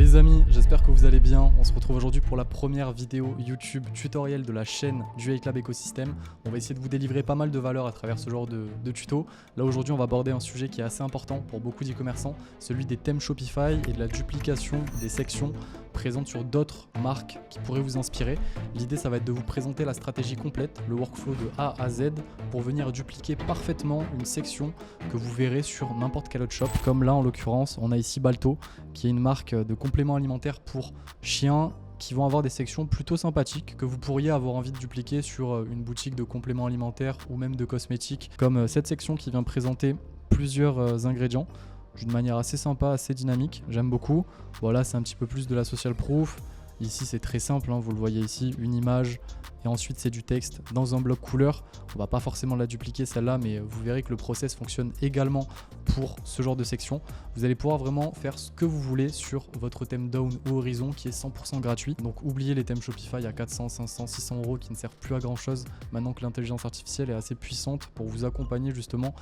Les amis, j'espère que vous allez bien. On se retrouve aujourd'hui pour la première vidéo YouTube tutoriel de la chaîne du Hate Lab Ecosystem. On va essayer de vous délivrer pas mal de valeur à travers ce genre de tuto. Là aujourd'hui on va aborder un sujet qui est assez important pour beaucoup d'e-commerçants, celui des thèmes Shopify et de la duplication des sections présentes sur d'autres marques qui pourraient vous inspirer. L'idée ça va être de vous présenter la stratégie complète, le workflow de A à Z pour venir dupliquer parfaitement une section que vous verrez sur n'importe quel autre shop. Comme là en l'occurrence on a ici Balto qui est une marque de compléments alimentaires pour chiens qui vont avoir des sections plutôt sympathiques que vous pourriez avoir envie de dupliquer sur une boutique de compléments alimentaires ou même de cosmétiques, comme cette section qui vient présenter plusieurs ingrédients d'une manière assez sympa, assez dynamique, j'aime beaucoup. Voilà, c'est un petit peu plus de la social proof. Ici c'est très simple, vous le voyez ici, une image et ensuite c'est du texte dans un bloc couleur. On va pas forcément la dupliquer celle-là, mais vous verrez que le process fonctionne également pour ce genre de section. Vous allez pouvoir vraiment faire ce que vous voulez sur votre thème down ou horizon qui est 100% gratuit. Donc oubliez les thèmes Shopify à 400, 500, 600 € qui ne servent plus à grand chose maintenant que l'intelligence artificielle est assez puissante pour vous accompagner justement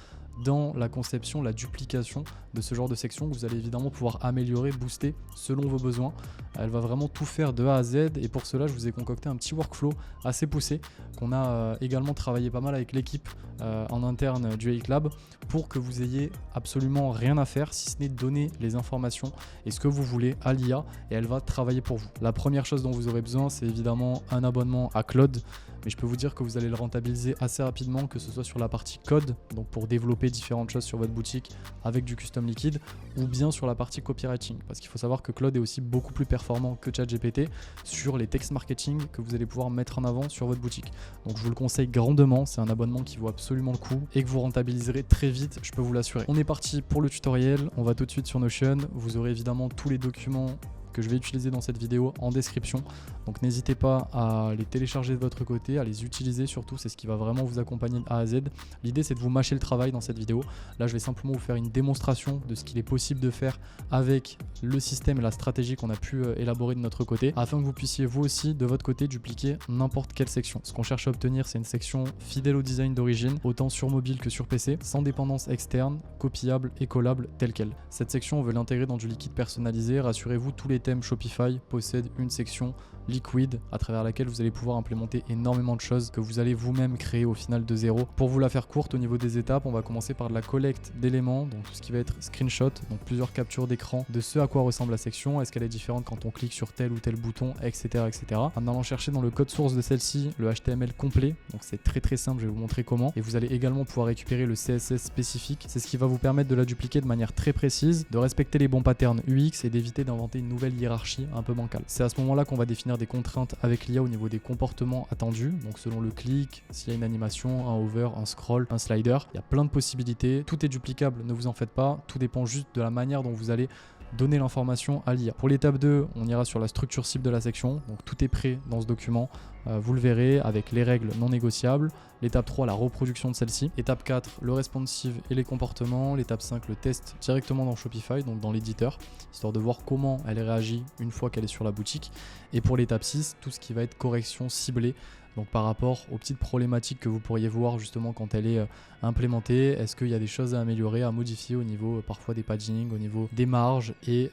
dans la conception, la duplication de ce genre de section que vous allez évidemment pouvoir améliorer, booster selon vos besoins. Elle va vraiment tout faire de A à Z et pour cela je vous ai concocté un petit workflow assez poussé qu'on a également travaillé pas mal avec l'équipe en interne du Hate Lab pour que vous ayez absolument rien à faire si ce n'est de donner les informations et ce que vous voulez à l'IA et elle va travailler pour vous. La première chose dont vous aurez besoin c'est évidemment un abonnement à Claude. Mais je peux vous dire que vous allez le rentabiliser assez rapidement, que ce soit sur la partie code, donc pour développer différentes choses sur votre boutique avec du custom liquide, ou bien sur la partie copywriting. Parce qu'il faut savoir que Claude est aussi beaucoup plus performant que ChatGPT sur les text marketing que vous allez pouvoir mettre en avant sur votre boutique. Donc je vous le conseille grandement, c'est un abonnement qui vaut absolument le coup et que vous rentabiliserez très vite, je peux vous l'assurer. On est parti pour le tutoriel, on va tout de suite sur Notion. Vous aurez évidemment tous les documents que je vais utiliser dans cette vidéo en description, donc n'hésitez pas à les télécharger de votre côté, à les utiliser surtout, c'est ce qui va vraiment vous accompagner de A à Z. L'idée c'est de vous mâcher le travail dans cette vidéo. Là je vais simplement vous faire une démonstration de ce qu'il est possible de faire avec le système et la stratégie qu'on a pu élaborer de notre côté, afin que vous puissiez vous aussi de votre côté dupliquer n'importe quelle section. Ce qu'on cherche à obtenir c'est une section fidèle au design d'origine, autant sur mobile que sur PC, sans dépendance externe, copiable et collable telle quelle. Cette section on veut l'intégrer dans du liquide personnalisé, rassurez-vous tous les thèmes Shopify possèdent une section liquide à travers laquelle vous allez pouvoir implémenter énormément de choses que vous allez vous-même créer au final de zéro. Pour vous la faire courte au niveau des étapes, on va commencer par de la collecte d'éléments, donc tout ce qui va être screenshot, donc plusieurs captures d'écran de ce à quoi ressemble la section, est-ce qu'elle est différente quand on clique sur tel ou tel bouton, etc. En allant chercher dans le code source de celle-ci le HTML complet, donc c'est très simple, je vais vous montrer comment, et vous allez également pouvoir récupérer le CSS spécifique, c'est ce qui va vous permettre de la dupliquer de manière très précise, de respecter les bons patterns UX et d'éviter d'inventer une nouvelle hiérarchie un peu bancale. C'est à ce moment-là qu'on va définir des contraintes avec l'IA au niveau des comportements attendus, donc selon le clic, s'il y a une animation, un hover, un scroll, un slider, il y a plein de possibilités, tout est duplicable, ne vous en faites pas, tout dépend juste de la manière dont vous allez donner l'information à l'IA. Pour l'étape 2, on ira sur la structure cible de la section, donc tout est prêt dans ce document, vous le verrez avec les règles non négociables. L'étape 3, la reproduction de celle-ci. Étape 4, le responsive et les comportements. L'étape 5, le test directement dans Shopify, donc dans l'éditeur, histoire de voir comment elle réagit une fois qu'elle est sur la boutique. Et pour l'étape 6, tout ce qui va être correction ciblée, donc par rapport aux petites problématiques que vous pourriez voir justement quand elle est implémentée, est-ce qu'il y a des choses à améliorer, à modifier au niveau parfois des padding, au niveau des marges et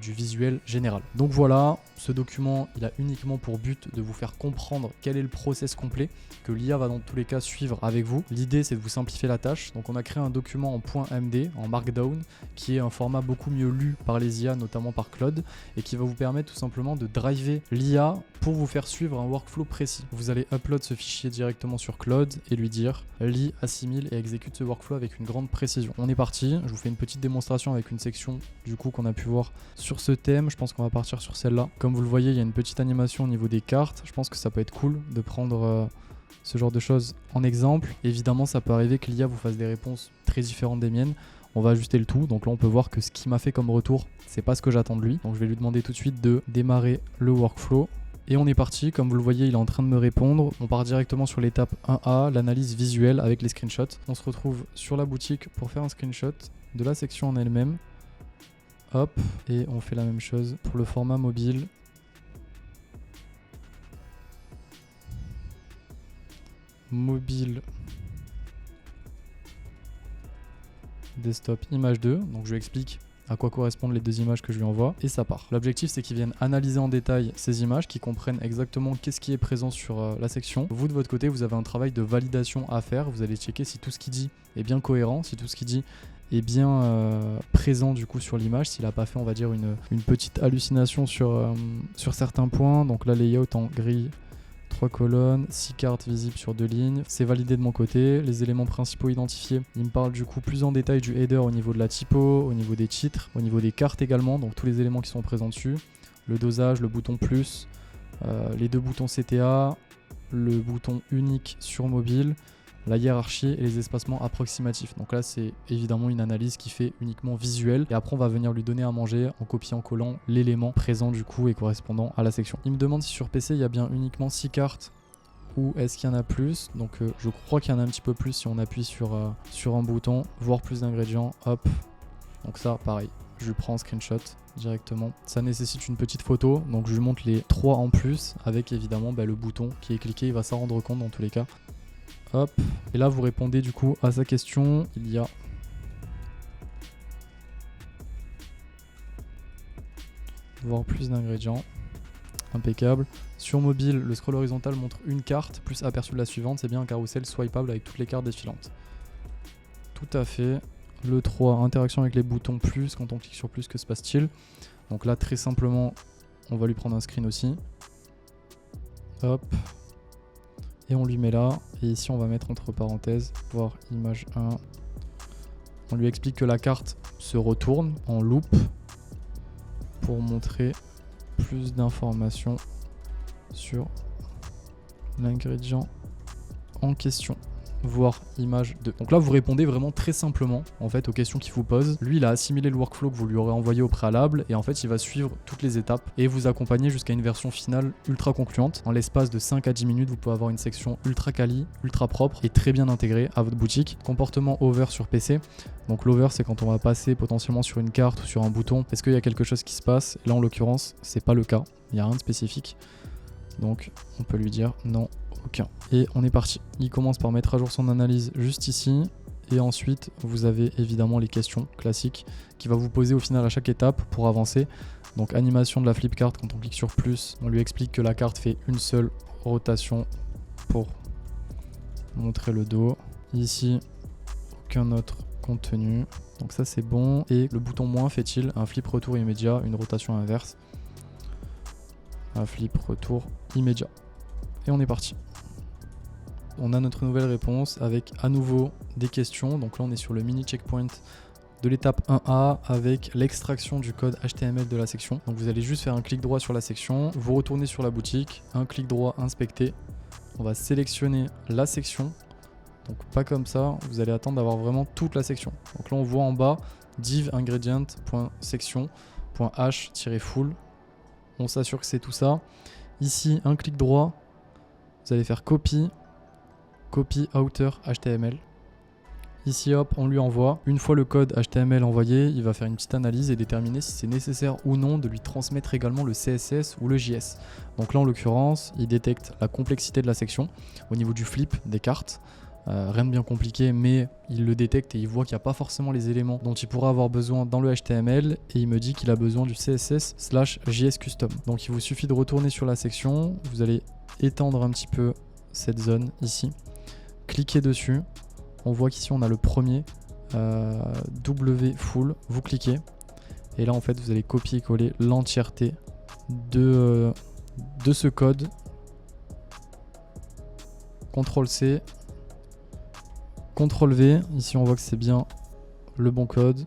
du visuel général. Donc voilà, ce document il a uniquement pour but de vous faire comprendre quel est le process complet que l'IA va dans tous les cas suivre avec vous. L'idée c'est de vous simplifier la tâche, donc on a créé un document en .md, en markdown, qui est un format beaucoup mieux lu par les IA, notamment par Claude, et qui va vous permettre tout simplement de driver l'IA pour vous faire suivre un workflow précis. Vous allez upload ce fichier directement sur Claude et lui dire lis, assimile et exécute ce workflow avec une grande précision. On est parti, je vous fais une petite démonstration avec une section du coup qu'on a pu voir sur ce thème. Je pense qu'on va partir sur celle-là. Comme vous le voyez, il y a une petite animation au niveau des cartes. Je pense que ça peut être cool de prendre ce genre de choses en exemple. Évidemment, ça peut arriver que l'IA vous fasse des réponses très différentes des miennes. On va ajuster le tout. Donc là, on peut voir que ce qu'il m'a fait comme retour, c'est pas ce que j'attends de lui. Donc je vais lui demander tout de suite de démarrer le workflow. Et on est parti, comme vous le voyez, il est en train de me répondre. On part directement sur l'étape 1A, l'analyse visuelle avec les screenshots. On se retrouve sur la boutique pour faire un screenshot de la section en elle-même. Hop, et on fait la même chose pour le format mobile. Mobile desktop image 2. Donc je lui explique à quoi correspondent les 2 images que je lui envoie, et ça part. L'objectif, c'est qu'il vienne analyser en détail ces images, qu'ils comprennent exactement qu'est-ce qui est présent sur la section. Vous, de votre côté, vous avez un travail de validation à faire. Vous allez checker si tout ce qu'il dit est bien cohérent, si tout ce qu'il dit est bien présent du coup sur l'image, s'il n'a pas fait, on va dire, une petite hallucination sur certains points. Donc là, layout en grille, 3 colonnes, 6 cartes visibles sur 2 lignes. C'est validé de mon côté. Les éléments principaux identifiés, il me parle du coup plus en détail du header au niveau de la typo, au niveau des titres, au niveau des cartes également, donc tous les éléments qui sont présents dessus. Le dosage, le bouton plus, les 2 boutons CTA, le bouton unique sur mobile, la hiérarchie et les espacements approximatifs. Donc là, c'est évidemment une analyse qui fait uniquement visuel. Et après, on va venir lui donner à manger en copiant-collant l'élément présent du coup et correspondant à la section. Il me demande si sur PC, il y a bien uniquement 6 cartes ou est-ce qu'il y en a plus. Donc je crois qu'il y en a un petit peu plus si on appuie sur un bouton, voir plus d'ingrédients, hop. Donc ça, pareil, je lui prends en screenshot directement. Ça nécessite une petite photo, donc je lui montre les 3 en plus avec évidemment le bouton qui est cliqué. Il va s'en rendre compte dans tous les cas. Hop, et là vous répondez du coup à sa question. Il y a voir plus d'ingrédients, impeccable. Sur mobile, le scroll horizontal montre une carte plus aperçu de la suivante. C'est bien un carrousel swipeable avec toutes les cartes défilantes. Tout à fait. Le 3, interaction avec les boutons plus. Quand on clique sur plus, que se passe-t-il? Donc là, très simplement, on va lui prendre un screen aussi. Hop. Et on lui met là, et ici on va mettre entre parenthèses, voir image 1. On lui explique que la carte se retourne en loop pour montrer plus d'informations sur l'ingrédient en question. Voir image 2. Donc là vous répondez vraiment très simplement en fait aux questions qu'il vous pose. Lui il a assimilé le workflow que vous lui aurez envoyé au préalable et en fait il va suivre toutes les étapes et vous accompagner jusqu'à une version finale ultra concluante. En l'espace de 5 à 10 minutes vous pouvez avoir une section ultra quali, ultra propre et très bien intégrée à votre boutique. Comportement hover sur PC. Donc l'hover c'est quand on va passer potentiellement sur une carte ou sur un bouton. Est-ce qu'il y a quelque chose qui se passe? Là en l'occurrence c'est pas le cas, il n'y a rien de spécifique. Donc on peut lui dire non. Aucun. Et on est parti. Il commence par mettre à jour son analyse juste ici. Et ensuite, vous avez évidemment les questions classiques qu'il va vous poser au final à chaque étape pour avancer. Donc animation de la flip card, quand on clique sur plus, on lui explique que la carte fait une seule rotation pour montrer le dos. Ici, aucun autre contenu. Donc ça c'est bon. Et le bouton moins fait-il un flip retour immédiat, une rotation inverse. Un flip retour immédiat. Et on est parti. On a notre nouvelle réponse avec à nouveau des questions. Donc là on est sur le mini checkpoint de l'étape 1A avec l'extraction du code HTML de la section. Donc vous allez juste faire un clic droit sur la section, vous retournez sur la boutique, un clic droit inspecter. On va sélectionner la section. Donc pas comme ça, vous allez attendre d'avoir vraiment toute la section. Donc là on voit en bas div ingredient.section.h-full. On s'assure que c'est tout ça. Ici un clic droit, vous allez faire copy outer HTML. Ici hop, on lui envoie. Une fois le code HTML envoyé, il va faire une petite analyse et déterminer si c'est nécessaire ou non de lui transmettre également le CSS ou le JS. Donc là en l'occurrence, il détecte la complexité de la section au niveau du flip des cartes. Rien de bien compliqué, mais il le détecte et il voit qu'il n'y a pas forcément les éléments dont il pourra avoir besoin dans le HTML et il me dit qu'il a besoin du CSS/JS custom. Donc il vous suffit de retourner sur la section, vous allez étendre un petit peu cette zone ici, cliquez dessus, on voit qu'ici on a le premier W full, vous cliquez et là en fait vous allez copier-coller l'entièreté de ce code, CTRL-C, CTRL-V, ici on voit que c'est bien le bon code,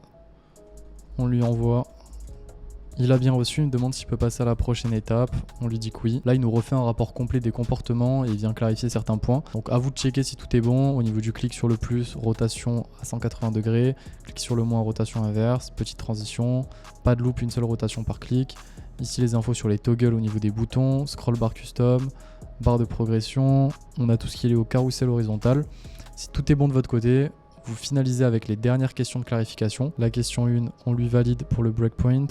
on lui envoie, il a bien reçu, il me demande s'il peut passer à la prochaine étape, on lui dit que oui. Là il nous refait un rapport complet des comportements et il vient clarifier certains points. Donc à vous de checker si tout est bon, au niveau du clic sur le plus, rotation à 180 degrés, clic sur le moins, rotation inverse, petite transition, pas de loop, une seule rotation par clic. Ici les infos sur les toggles au niveau des boutons, scroll bar custom, barre de progression, on a tout ce qui est lié au carrousel horizontal. Si tout est bon de votre côté, vous finalisez avec les dernières questions de clarification. La question 1, on lui valide pour le breakpoint.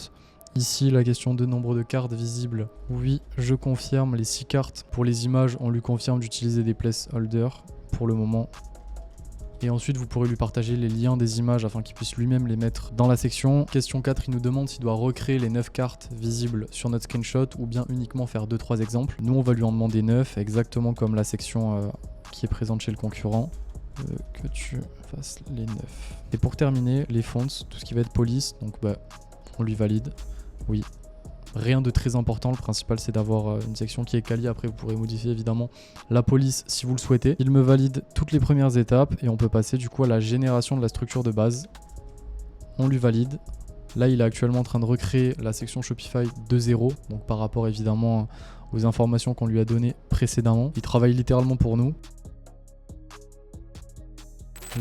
Ici, la question 2, nombre de cartes visibles. Oui, je confirme les 6 cartes. Pour les images, on lui confirme d'utiliser des placeholders. Pour le moment, Et ensuite, vous pourrez lui partager les liens des images afin qu'il puisse lui-même les mettre dans la section. Question 4, il nous demande s'il doit recréer les 9 cartes visibles sur notre screenshot ou bien uniquement faire 2-3 exemples. Nous, on va lui en demander 9, exactement comme la section qui est présente chez le concurrent. Que tu fasses les 9. Et pour terminer, les fonts, tout ce qui va être police, donc on lui valide. Oui. Rien de très important, le principal c'est d'avoir une section qui est quali. Après vous pourrez modifier évidemment la police si vous le souhaitez. Il me valide toutes les premières étapes et on peut passer du coup à la génération de la structure de base. On lui valide. Là il est actuellement en train de recréer la section Shopify de zéro, donc par rapport évidemment aux informations qu'on lui a données précédemment. Il travaille littéralement pour nous.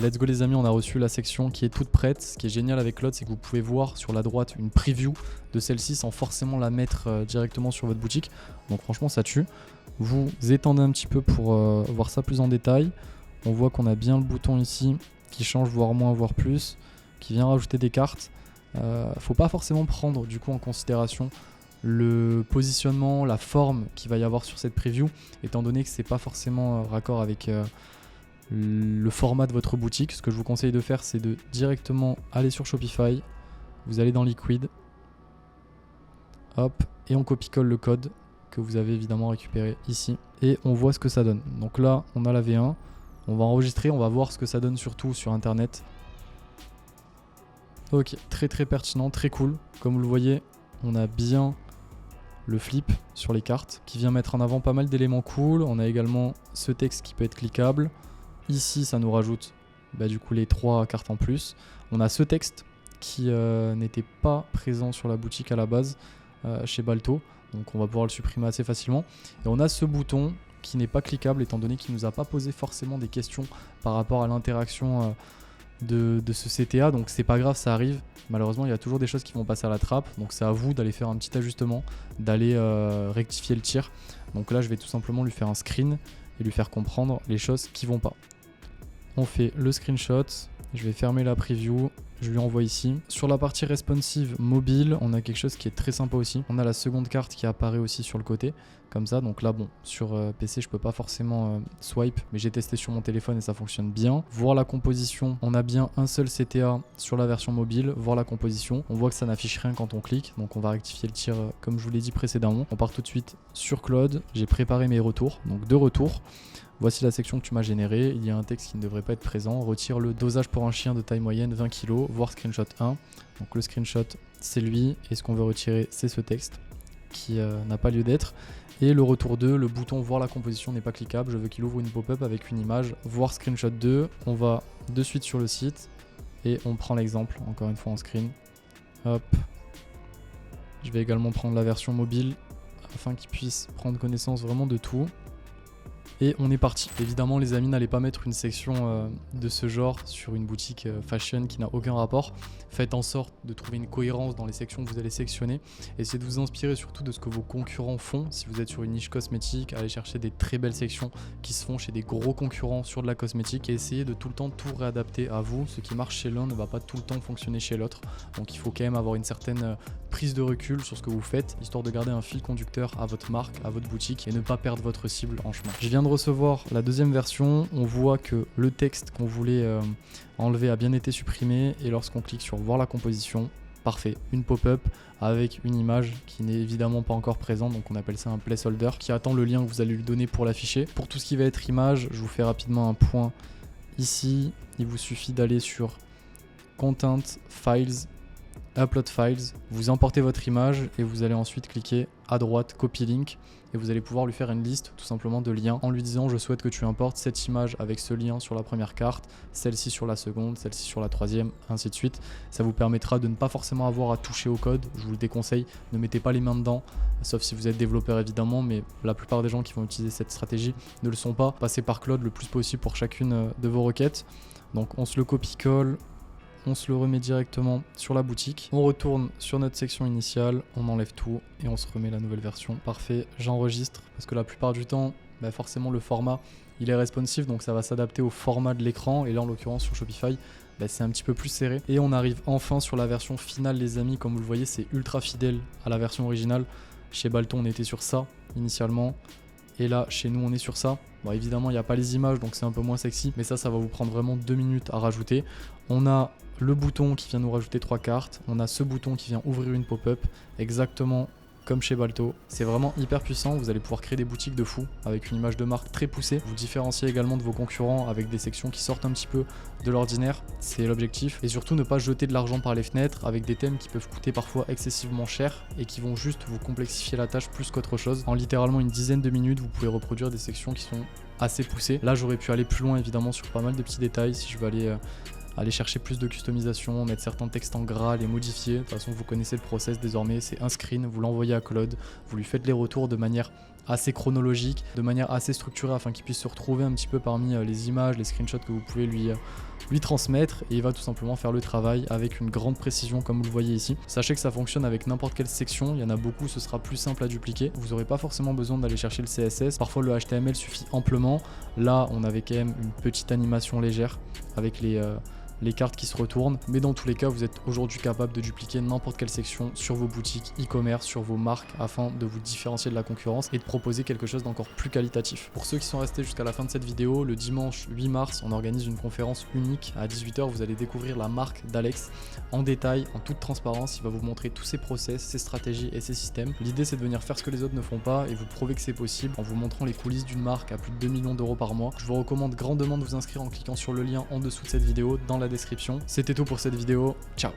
Let's go les amis, on a reçu la section qui est toute prête. Ce qui est génial avec Claude, c'est que vous pouvez voir sur la droite une preview de celle-ci sans forcément la mettre directement sur votre boutique. Donc franchement ça tue. Vous étendez un petit peu pour voir ça plus en détail. On voit qu'on a bien le bouton ici qui change voire moins voire plus, qui vient rajouter des cartes. Faut pas forcément prendre du coup en considération le positionnement, la forme qu'il va y avoir sur cette preview, étant donné que c'est pas forcément raccord avec le format de votre boutique. Ce que je vous conseille de faire, c'est de directement aller sur Shopify, vous allez dans Liquid, hop, et on copie-colle le code que vous avez évidemment récupéré ici, et on voit ce que ça donne. Donc là, on a la V1, on va enregistrer, on va voir ce que ça donne surtout sur internet. Ok, très pertinent, très cool. Comme vous le voyez, on a bien le flip sur les cartes qui vient mettre en avant pas mal d'éléments cool. On a également ce texte qui peut être cliquable. Ici, ça nous rajoute du coup les 3 cartes en plus. On a ce texte qui n'était pas présent sur la boutique à la base chez Balto. Donc on va pouvoir le supprimer assez facilement. Et on a ce bouton qui n'est pas cliquable étant donné qu'il ne nous a pas posé forcément des questions par rapport à l'interaction de ce CTA. Donc c'est pas grave, ça arrive. Malheureusement, il y a toujours des choses qui vont passer à la trappe. Donc c'est à vous d'aller faire un petit ajustement, d'aller rectifier le tir. Donc là, je vais tout simplement lui faire un screen et lui faire comprendre les choses qui vont pas. On fait le screenshot, je vais fermer la preview, je lui envoie ici. Sur la partie responsive mobile, on a quelque chose qui est très sympa aussi. On a la seconde carte qui apparaît aussi sur le côté, comme ça. Donc là, bon, sur PC, je peux pas forcément swipe, mais j'ai testé sur mon téléphone et ça fonctionne bien. Voir la composition, on a bien un seul CTA sur la version mobile. Voir la composition, on voit que ça n'affiche rien quand on clique, donc on va rectifier le tir comme je vous l'ai dit précédemment. On part tout de suite sur Claude, j'ai préparé mes retours, donc 2 retours. Voici la section que tu m'as générée, il y a un texte qui ne devrait pas être présent. Retire le dosage pour un chien de taille moyenne 20 kg, voir screenshot 1. Donc le screenshot c'est lui et ce qu'on veut retirer c'est ce texte qui n'a pas lieu d'être. Et le retour 2, le bouton voir la composition n'est pas cliquable, je veux qu'il ouvre une pop-up avec une image, voir screenshot 2. On va de suite sur le site et on prend l'exemple encore une fois en screen. Hop. Je vais également prendre la version mobile afin qu'il puisse prendre connaissance vraiment de tout. Et on est parti. Évidemment les amis, n'allez pas mettre une section de ce genre sur une boutique fashion qui n'a aucun rapport. Faites en sorte de trouver une cohérence dans les sections que vous allez sélectionner. Essayez de vous inspirer surtout de ce que vos concurrents font. Si vous êtes sur une niche cosmétique, allez chercher des très belles sections qui se font chez des gros concurrents sur de la cosmétique et essayez de tout le temps tout réadapter à vous. Ce qui marche chez l'un ne va pas tout le temps fonctionner chez l'autre. Donc il faut quand même avoir une certaine prise de recul sur ce que vous faites, histoire de garder un fil conducteur à votre marque, à votre boutique et ne pas perdre votre cible en chemin. Je viens de recevoir la deuxième version, on voit que le texte qu'on voulait enlever a bien été supprimé et lorsqu'on clique sur voir la composition, parfait, une pop-up avec une image qui n'est évidemment pas encore présente, donc on appelle ça un placeholder qui attend le lien que vous allez lui donner pour l'afficher. Pour tout ce qui va être image, je vous fais rapidement un point ici, il vous suffit d'aller sur Content, Files, Upload Files, vous importez votre image et vous allez ensuite cliquer à droite Copy Link et vous allez pouvoir lui faire une liste tout simplement de liens en lui disant je souhaite que tu importes cette image avec ce lien sur la première carte, celle-ci sur la seconde, celle-ci sur la troisième, ainsi de suite. Ça vous permettra de ne pas forcément avoir à toucher au code, je vous le déconseille, ne mettez pas les mains dedans, sauf si vous êtes développeur évidemment, mais la plupart des gens qui vont utiliser cette stratégie ne le sont pas. Passez par Claude le plus possible pour chacune de vos requêtes. Donc on se le copie-colle, on se le remet directement sur la boutique. On retourne sur notre section initiale, on enlève tout et on se remet la nouvelle version. Parfait, j'enregistre parce que la plupart du temps, forcément le format il est responsive, donc ça va s'adapter au format de l'écran et là en l'occurrence sur Shopify c'est un petit peu plus serré. Et on arrive enfin sur la version finale les amis, comme vous le voyez c'est ultra fidèle à la version originale. Chez Balto on était sur ça initialement Et là, chez nous, on est sur ça. Bon, évidemment, il n'y a pas les images, donc c'est un peu moins sexy, mais ça va vous prendre vraiment 2 minutes à rajouter. On a le bouton qui vient nous rajouter 3 cartes. On a ce bouton qui vient ouvrir une pop-up, exactement comme chez Balto. C'est vraiment hyper puissant, vous allez pouvoir créer des boutiques de fou avec une image de marque très poussée. Vous différenciez également de vos concurrents avec des sections qui sortent un petit peu de l'ordinaire, c'est l'objectif. Et surtout ne pas jeter de l'argent par les fenêtres avec des thèmes qui peuvent coûter parfois excessivement cher et qui vont juste vous complexifier la tâche plus qu'autre chose. En littéralement une dizaine de minutes, vous pouvez reproduire des sections qui sont assez poussées. Là, j'aurais pu aller plus loin évidemment sur pas mal de petits détails si je veux aller chercher plus de customisation, mettre certains textes en gras, les modifier. De toute façon, vous connaissez le process désormais, c'est un screen, vous l'envoyez à Claude, vous lui faites les retours de manière assez chronologique, de manière assez structurée afin qu'il puisse se retrouver un petit peu parmi les images, les screenshots que vous pouvez lui transmettre, et il va tout simplement faire le travail avec une grande précision comme vous le voyez ici. Sachez que ça fonctionne avec n'importe quelle section, il y en a beaucoup, ce sera plus simple à dupliquer. Vous n'aurez pas forcément besoin d'aller chercher le CSS, parfois le HTML suffit amplement. Là, on avait quand même une petite animation légère avec les cartes qui se retournent, mais dans tous les cas vous êtes aujourd'hui capable de dupliquer n'importe quelle section sur vos boutiques e-commerce, sur vos marques, afin de vous différencier de la concurrence et de proposer quelque chose d'encore plus qualitatif. Pour ceux qui sont restés jusqu'à la fin de cette vidéo, le dimanche 8 mars on organise une conférence unique à 18 h, vous allez découvrir la marque d'Alex en détail, en toute transparence. Il va vous montrer tous ses process, ses stratégies et ses systèmes. L'idée c'est de venir faire ce que les autres ne font pas et vous prouver que c'est possible en vous montrant les coulisses d'une marque à plus de 2 millions d'euros par mois. Je vous recommande grandement de vous inscrire en cliquant sur le lien en dessous de cette vidéo dans la description. C'était tout pour cette vidéo, ciao.